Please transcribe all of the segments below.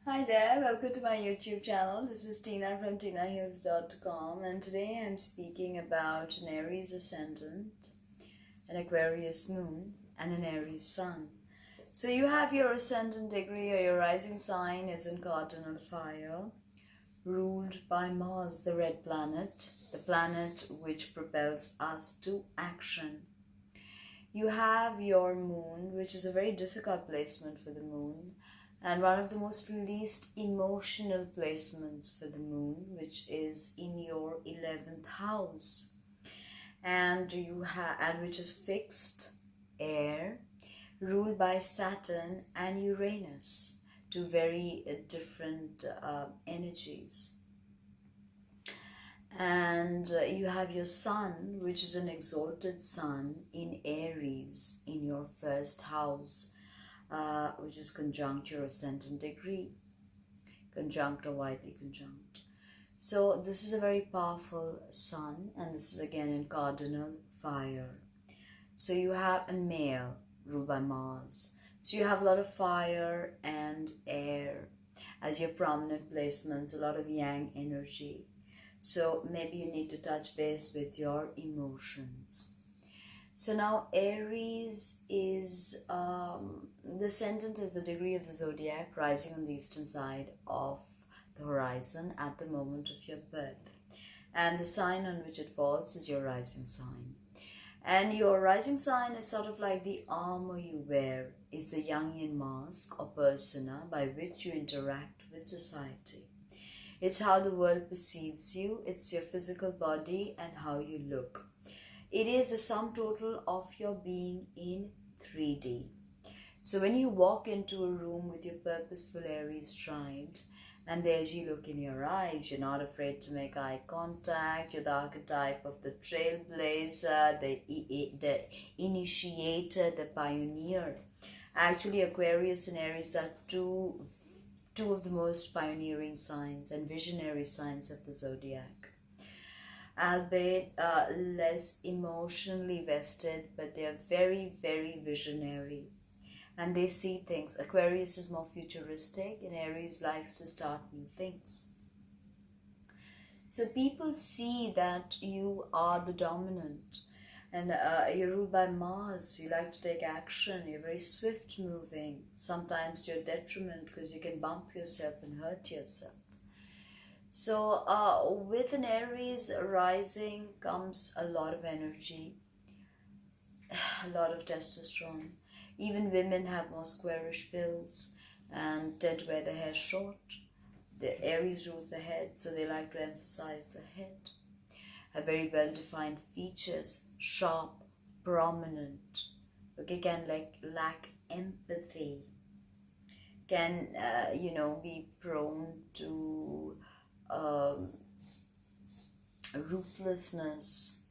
Hi there, welcome to my YouTube channel. This is Tina from tinahills.com, and today I'm speaking about an Aries ascendant, an Aquarius moon, and an Aries sun. So you have your ascendant degree or your rising sign is in cardinal fire, ruled by Mars, the red planet, the planet which propels us to action. You have your moon, which is a very difficult placement for the moon, and one of the most least emotional placements for the moon, which is in your 11th house, and which is fixed air, ruled by Saturn and Uranus, two very different energies. And you have your sun, which is an exalted sun in Aries in your first house, which is conjunct your ascendant degree, conjunct or widely conjunct. So this is a very powerful sun, and this is again in cardinal fire. So you have a male ruled by Mars. So you have a lot of fire and air as your prominent placements, a lot of yang energy. So maybe you need to touch base with your emotions. So now Aries is, the ascendant is the degree of the zodiac rising on the eastern side of the horizon at the moment of your birth. And the sign on which it falls is your rising sign. And your rising sign is sort of like the armor you wear. It's a Jungian mask or persona by which you interact with society. It's how the world perceives you. It's your physical body and how you look. It is a sum total of your being in 3D. So when you walk into a room with your purposeful Aries trine, and there's you look in your eyes, you're not afraid to make eye contact, you're the archetype of the trailblazer, the initiator, the pioneer. Actually, Aquarius and Aries are two of the most pioneering signs and visionary signs of the zodiac. Albeit less emotionally vested, but they are very, very visionary. And they see things. Aquarius is more futuristic, and Aries likes to start new things. So people see that you are the dominant, and you're ruled by Mars. You like to take action. You're very swift moving, sometimes to your detriment because you can bump yourself and hurt yourself. So with an Aries rising comes a lot of energy, a lot of testosterone. Even women have more squarish builds and tend to wear their hair short. The Aries rules the head, so they like to emphasize the head. Have very well-defined features, sharp, prominent. Okay, can lack empathy. Can be prone to ruthlessness,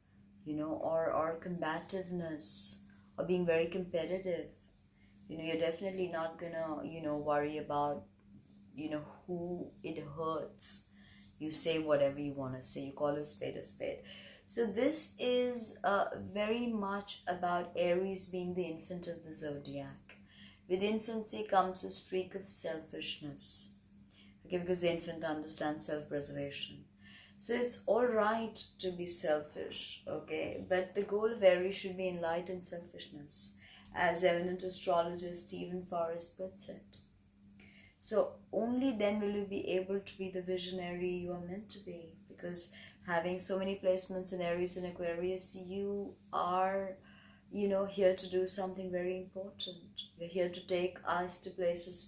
or combativeness, or being very competitive. You're definitely not gonna, worry about, who it hurts. You say whatever you want to say. You call a spade a spade. So this is very much about Aries being the infant of the zodiac. With infancy comes a streak of selfishness. Okay, because the infant understands self-preservation. So it's all right to be selfish, okay? But the goal of Aries should be enlightened selfishness, as eminent astrologer Stephen Forrest puts it. So only then will you be able to be the visionary you are meant to be, because having so many placements in Aries and Aquarius, you are, here to do something very important. You're here to take us to places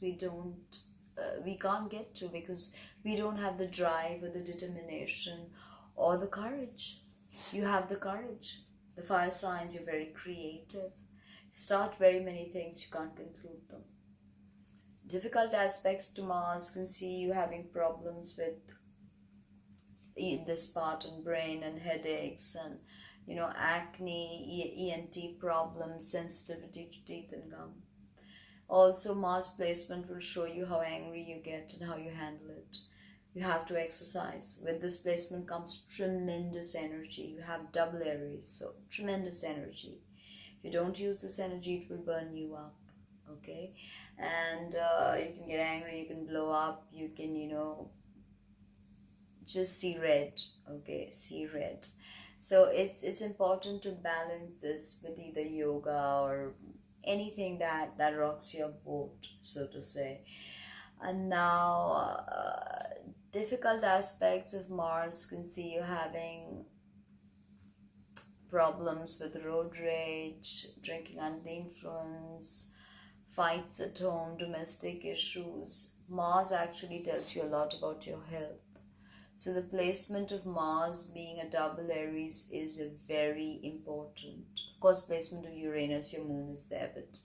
we can't get to because we don't have the drive or the determination or the courage. You have the courage. The fire signs, you're very creative. Start very many things, you can't conclude them. Difficult aspects to Mars can see you having problems with this part and brain and headaches and acne, ENT problems, sensitivity to teeth and gum. Also, Mars placement will show you how angry you get and how you handle it. You have to exercise. With this placement comes tremendous energy. You have double Aries, so tremendous energy. If you don't use this energy, it will burn you up. Okay, and you can get angry, you can blow up, you can, just see red. Okay, see red. So it's important to balance this with either yoga or anything that rocks your boat, so to say. And now, difficult aspects of Mars can see you having problems with road rage, drinking under the influence, fights at home, domestic issues. Mars actually tells you a lot about your health. So the placement of Mars being a double Aries is a very important. Of course, placement of Uranus, your moon is there, but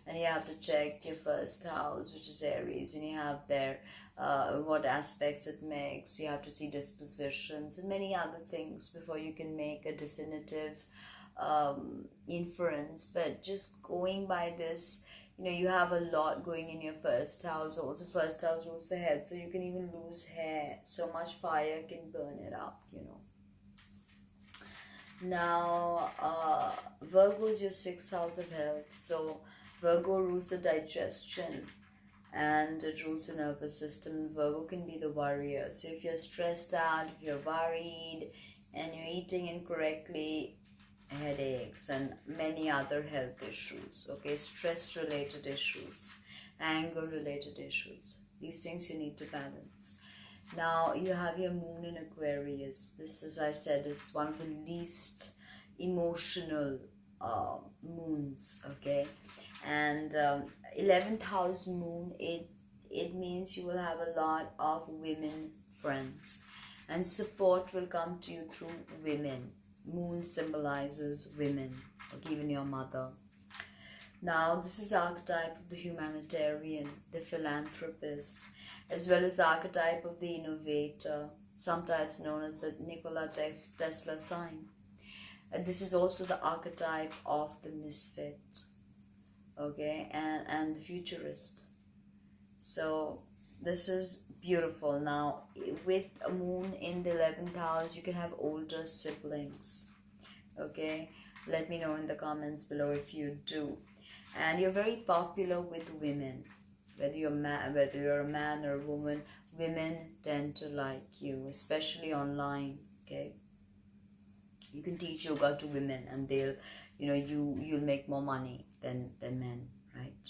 and you have to check your first house, which is Aries, and you have there what aspects it makes. You have to see dispositions and many other things before you can make a definitive inference. But just going by this, you have a lot going in your first house. Also, first house rules the head, so you can even lose hair. So much fire can burn it up. Now, Virgo is your sixth house of health. So Virgo rules the digestion and it rules the nervous system. Virgo can be the worrier. So if you're stressed out, if you're worried, and you're eating incorrectly, headaches and many other health issues, okay, stress related issues, anger related issues, these things you need to balance. Now you have your moon in Aquarius. This, as I said, is one of the least emotional moons, okay, and 11th house moon, it means you will have a lot of women friends and support will come to you through women. Moon symbolizes women, like even your mother. Now, this is the archetype of the humanitarian, the philanthropist, as well as the archetype of the innovator, sometimes known as the Nikola Tesla sign. And this is also the archetype of the misfit, okay, and the futurist. So this is beautiful. Now, with a moon in the 11th house, you can have older siblings, okay? Let me know in the comments below if you do. And you're very popular with women. Whether you're a man or a woman, women tend to like you, especially online, okay? You can teach yoga to women and they'll, you'll make more money than men, right?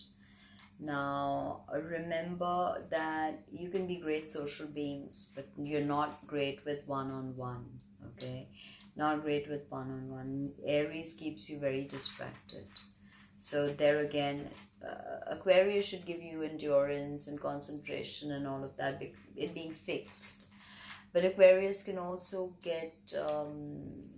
Now, remember that you can be great social beings, but you're not great with one-on-one, okay? Not great with one-on-one. Aries keeps you very distracted. So there again, Aquarius should give you endurance and concentration and all of that, it being fixed. But Aquarius can also get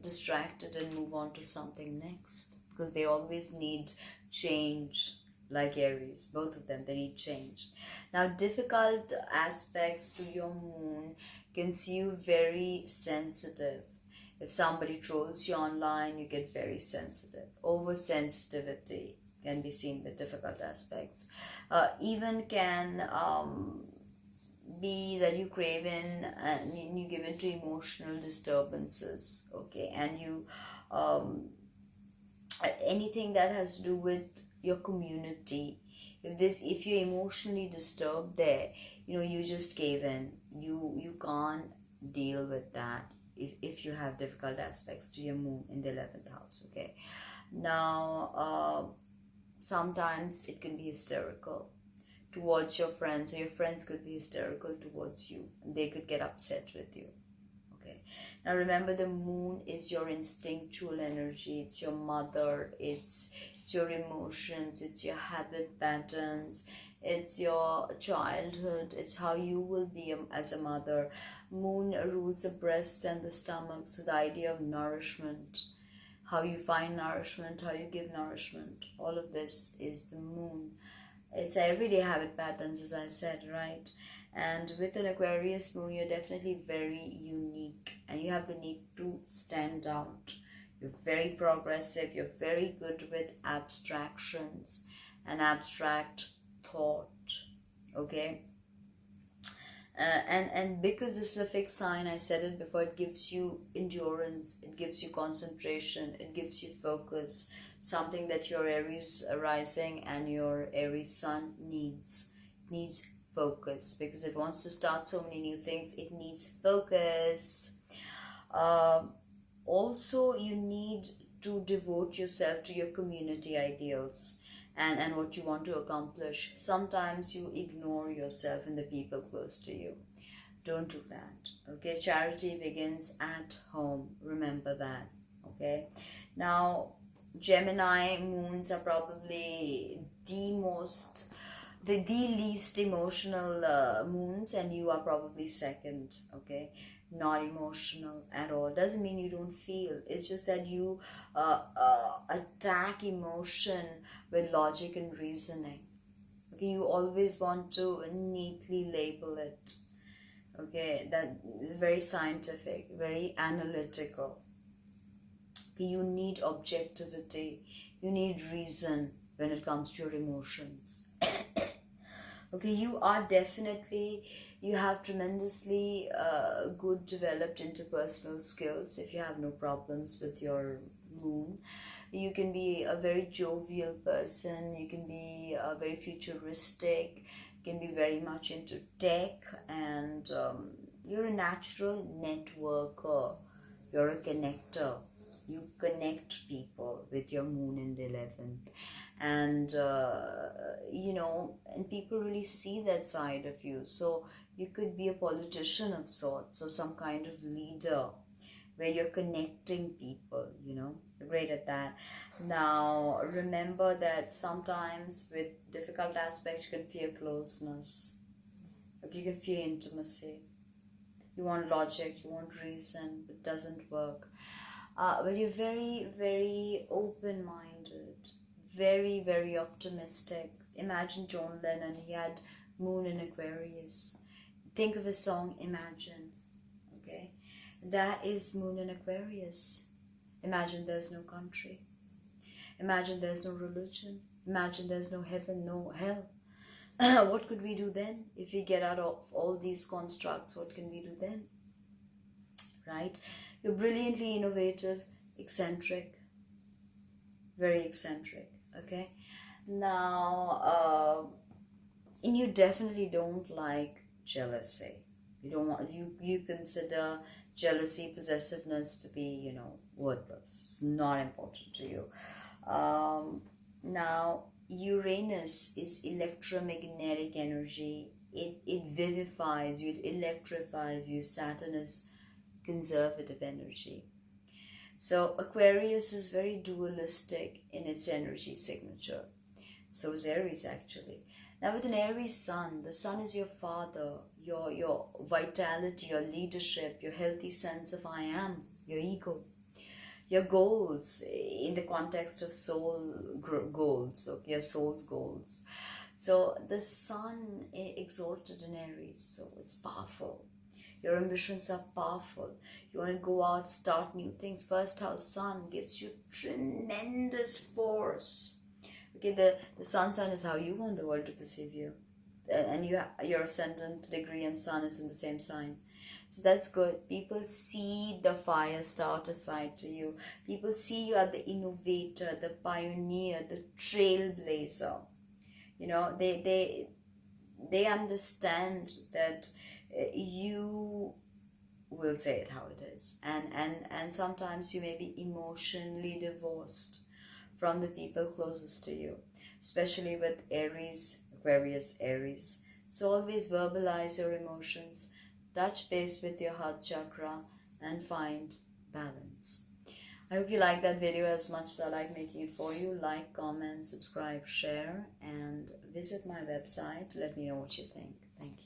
distracted and move on to something next because they always need change. Like Aries, both of them, they need change. Now, difficult aspects to your moon can see you very sensitive. If somebody trolls you online, you get very sensitive. Oversensitivity can be seen with difficult aspects. Even can be that you crave in and you give into emotional disturbances, okay, and you anything that has to do with your community. If you're emotionally disturbed there, you just gave in. You can't deal with that if you have difficult aspects to your moon in the 11th house, okay. Now sometimes it can be hysterical towards your friends, or your friends could be hysterical towards you and they could get upset with you. Now remember, the moon is your instinctual energy, it's your mother, it's your emotions, it's your habit patterns, it's your childhood, it's how you will be as a mother. Moon rules the breasts and the stomach, so the idea of nourishment, how you find nourishment, how you give nourishment, all of this is the moon. It's everyday habit patterns, as I said, right? And with an Aquarius moon, you're definitely very unique and you have the need to stand out. You're very progressive. You're very good with abstractions and abstract thought, okay? And because this is a fixed sign, I said it before, it gives you endurance, it gives you concentration, it gives you focus, something that your Aries rising and your Aries sun needs focus, because it wants to start so many new things. It needs focus. Also, you need to devote yourself to your community ideals and what you want to accomplish. Sometimes you ignore yourself and the people close to you. Don't do that. Okay, charity begins at home. Remember that. Okay, now Gemini moons are probably the least emotional moons, and you are probably second. Okay, not emotional at all. Doesn't mean you don't feel. It's just that you attack emotion with logic and reasoning. Okay, you always want to neatly label it. Okay, that is very scientific, very analytical. Okay, you need objectivity, you need reason when it comes to your emotions. Okay, you have tremendously good developed interpersonal skills if you have no problems with your moon. You can be a very jovial person, you can be very futuristic, you can be very much into tech, and you're a natural networker, you're a connector. You connect people with your moon in the 11th, and and people really see that side of you. So you could be a politician of sorts, or some kind of leader where you're connecting people. You're great at that. Now remember that sometimes with difficult aspects you can fear closeness, you can fear intimacy, you want logic, you want reason, but it doesn't work. But you're very, very open-minded, very, very optimistic. Imagine John Lennon, he had moon in Aquarius. Think of his song Imagine, okay? That is moon in Aquarius. Imagine there's no country. Imagine there's no religion. Imagine there's no heaven, no hell. What could we do then? If we get out of all these constructs, what can we do then? Right? You're brilliantly innovative, eccentric, very eccentric. Okay, now and you definitely don't like jealousy. You don't want you consider jealousy, possessiveness to be worthless. It's not important to you. Now Uranus is electromagnetic energy. It vivifies you, it electrifies you. Saturn is conservative energy. So Aquarius is very dualistic in its energy signature. So is Aries actually. Now with an Aries sun, the sun is your father, your vitality, your leadership, your healthy sense of I am, your ego, your goals in the context of soul goals, okay, your soul's goals. So the sun exalted in Aries, so it's powerful. Your ambitions are powerful. You want to go out, start new things. First house sun gives you tremendous force. Okay, the sun sign is how you want the world to perceive you. And your ascendant degree and sun is in the same sign. So that's good. People see the fire starter side to you. People see you as the innovator, the pioneer, the trailblazer. They understand that you will say it how it is, and sometimes you may be emotionally divorced from the people closest to you, especially with Aquarius Aries. So always verbalize your emotions, touch base with your heart chakra, and find balance. I hope you like that video as much as I like making it for you. Like, comment, subscribe, share, and visit my website. Let me know what you think. Thank you.